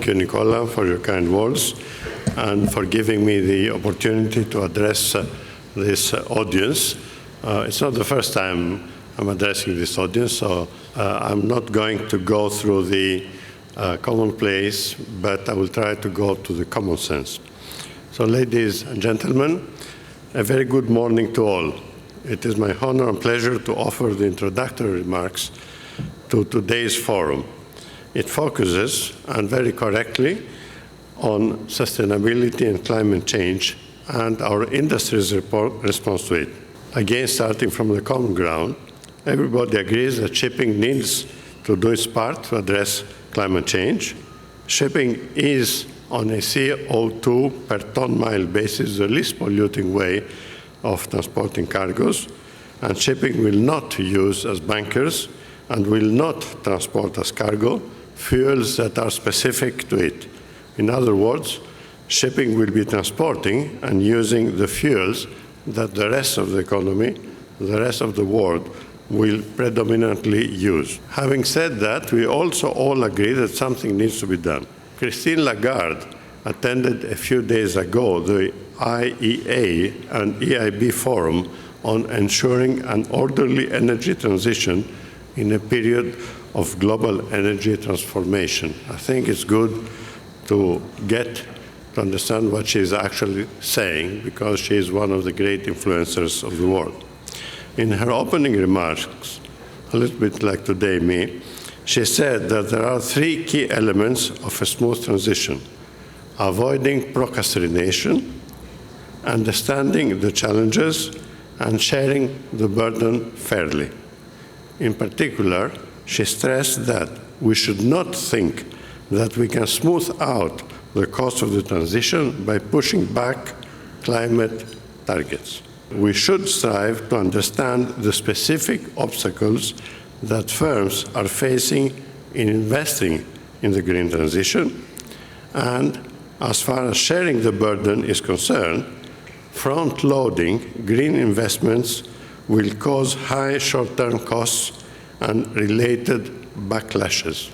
Thank you, Nicola, for your kind words and for giving me the opportunity to address this audience. It's not the first time I'm addressing this audience, so I'm not going to go through the commonplace, but I will try to go to the common sense. So, ladies and gentlemen, a very good morning to all. It is my honor and pleasure to offer the introductory remarks to today's forum. It focuses, and very correctly, on sustainability and climate change and our industry's response to it. Again, starting from the common ground, everybody agrees that shipping needs to do its part to address climate change. Shipping is, on a CO2 per ton-mile basis, the least polluting way of transporting cargoes, and shipping will not use as bunkers and will not transport as cargo fuels that are specific to it. In other words, shipping will be transporting and using the fuels that the rest of the economy, the rest of the world, will predominantly use. Having said that, we also all agree that something needs to be done. Christine Lagarde attended a few days ago the IEA and EIB forum on ensuring an orderly energy transition in a period of global energy transformation. I think it's good to get to understand what she's actually saying, because she is one of the great influencers of the world. In her opening remarks, a little bit like today me, she said that there are three key elements of a smooth transition: avoiding procrastination, understanding the challenges, and sharing the burden fairly. In particular, she stressed that we should not think that we can smooth out the cost of the transition by pushing back climate targets. We should strive to understand the specific obstacles that firms are facing in investing in the green transition, and as far as sharing the burden is concerned, front-loading green investments will cause high short-term costs and related backlashes.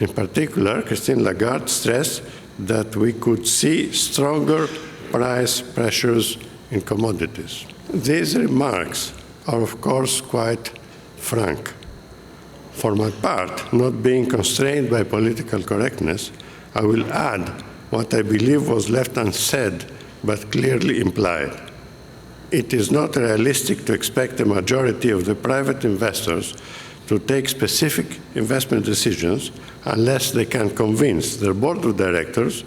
In particular, Christine Lagarde stressed that we could see stronger price pressures in commodities. These remarks are, of course, quite frank. For my part, not being constrained by political correctness, I will add what I believe was left unsaid but clearly implied. It is not realistic to expect a majority of the private investors to take specific investment decisions unless they can convince their board of directors,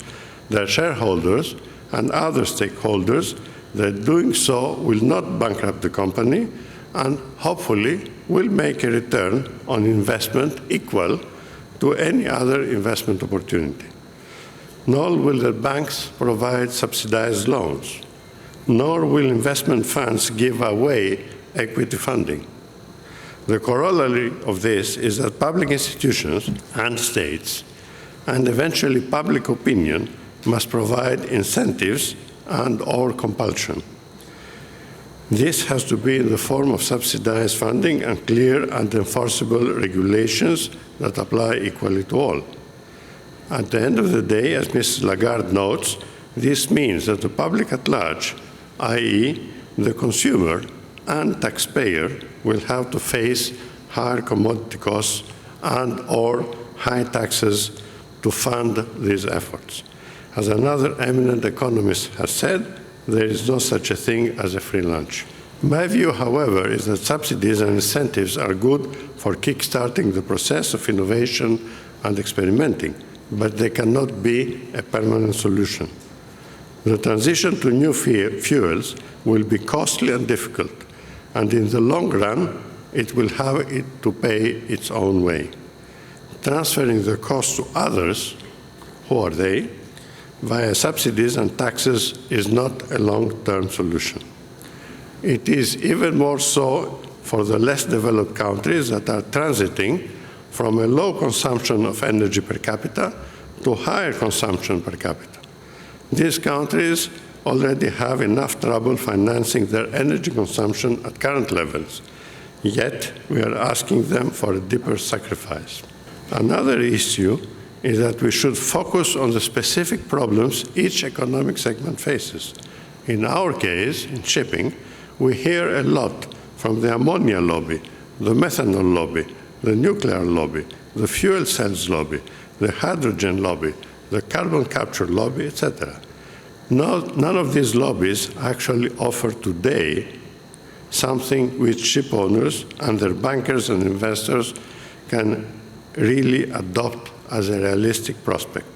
their shareholders, and other stakeholders that doing so will not bankrupt the company and hopefully will make a return on investment equal to any other investment opportunity. Nor will the banks provide subsidized loans, nor will investment funds give away equity funding. The corollary of this is that public institutions and states, and eventually public opinion, must provide incentives and/or compulsion. This has to be in the form of subsidized funding and clear and enforceable regulations that apply equally to all. At the end of the day, as Mrs. Lagarde notes, this means that the public at large, i.e., the consumer and taxpayer, will have to face higher commodity costs and/or high taxes to fund these efforts. As another eminent economist has said, there is no such a thing as a free lunch. My view, however, is that subsidies and incentives are good for kickstarting the process of innovation and experimenting, but they cannot be a permanent solution. The transition to new fuels will be costly and difficult, and in the long run, it will have to pay its own way. Transferring the cost to others, who are they, via subsidies and taxes is not a long-term solution. It is even more so for the less developed countries that are transiting from a low consumption of energy per capita to higher consumption per capita. These countries already have enough trouble financing their energy consumption at current levels, yet we are asking them for a deeper sacrifice. Another issue is that we should focus on the specific problems each economic segment faces. In our case, in shipping, we hear a lot from the ammonia lobby, the methanol lobby, the nuclear lobby, the fuel cells lobby, the hydrogen lobby, the carbon capture lobby, etc. None of these lobbies actually offer today something which ship owners and their bankers and investors can really adopt as a realistic prospect.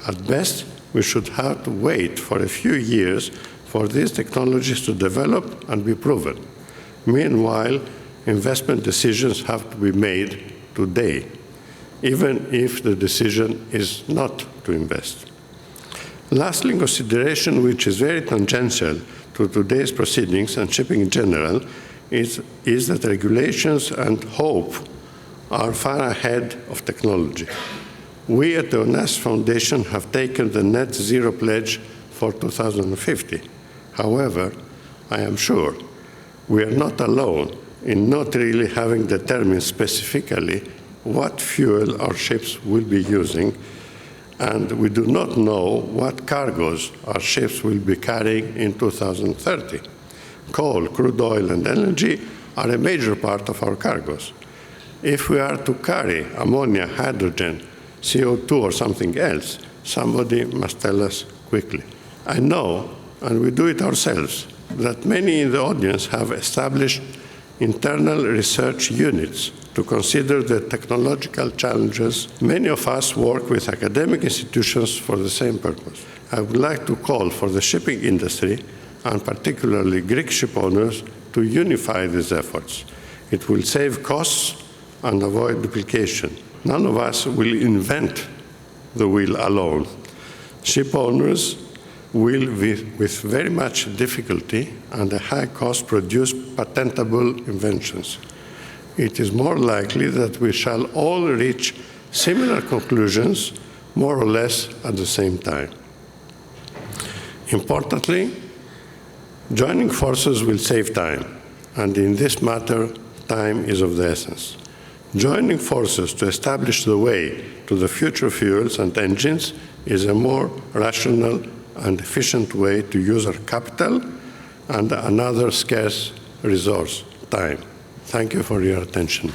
At best, we should have to wait for a few years for these technologies to develop and be proven. Meanwhile, investment decisions have to be made today, even if the decision is not to invest. Lastly, consideration which is very tangential to today's proceedings and shipping in general is that regulations and hope are far ahead of technology. We at the Onassis Foundation have taken the net zero pledge for 2050. However, I am sure we are not alone in not really having determined specifically what fuel our ships will be using, and we do not know what cargoes our ships will be carrying in 2030. Coal, crude oil, and LNG are a major part of our cargoes. If we are to carry ammonia, hydrogen, CO2, or something else, somebody must tell us quickly. I know, and we do it ourselves, that many in the audience have established internal research units to consider the technological challenges. Many of us work with academic institutions for the same purpose. I would like to call for the shipping industry, and particularly Greek ship owners, to unify these efforts. It will save costs and avoid duplication. None of us will invent the wheel alone. Ship owners will, with very much difficulty and a high cost, produce patentable inventions. It is more likely that we shall all reach similar conclusions, more or less at the same time. Importantly, joining forces will save time, and in this matter, time is of the essence. Joining forces to establish the way to the future fuels and engines is a more rational and efficient way to use our capital and another scarce resource, time. Thank you for your attention.